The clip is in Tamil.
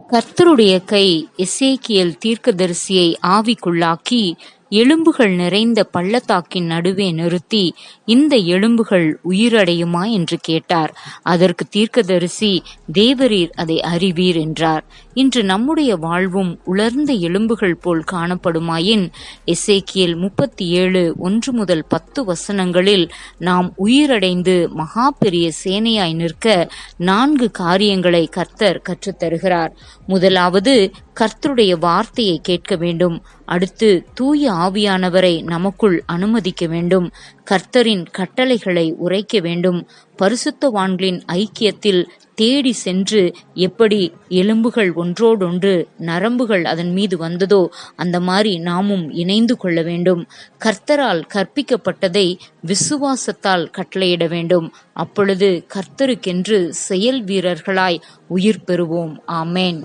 கர்த்தருடைய கை எசேக்கியேல் தீர்க்கதரிசியை ஆவிக்குள்ளாக்கி எலும்புகள் நிறைந்த பள்ளத்தாக்கின் நடுவே நிறுத்தி, இந்த எலும்புகள் உயிரடையுமா என்று கேட்டார். அதற்கு தீர்க்கதரிசி, தேவரீர் அதை அறிவீர் என்றார். இன்று நம்முடைய வாழ்வும் உலர்ந்த எலும்புகள் போல் காணப்படுமாயின், எசேக்கியேல் 37:1-10 நாம் உயிரடைந்து மகா பெரிய சேனையாய் நிற்க 4 காரியங்களை கர்த்தர் கற்றுத்தருகிறார். முதலாவது, கர்த்தருடைய வார்த்தையை கேட்க வேண்டும். அடுத்து, தூய ஆவியானவரை நமக்குள் அனுமதிக்க வேண்டும். கர்த்தரின் கட்டளைகளை உரைக்க வேண்டும். பரிசுத்தவான்களின் ஐக்கியத்தில் தேடி சென்று, எப்படி எலும்புகள் ஒன்றோடொன்று நரம்புகள் அதன் மீது வந்ததோ அந்த மாதிரி நாமும் இணைந்து கொள்ள வேண்டும். கர்த்தரால் கற்பிக்கப்பட்டதை விசுவாசத்தால் கட்டளையிட வேண்டும். அப்பொழுது கர்த்தருக்கென்று செயல் வீரர்களாய் உயிர் பெறுவோம். ஆமேன்.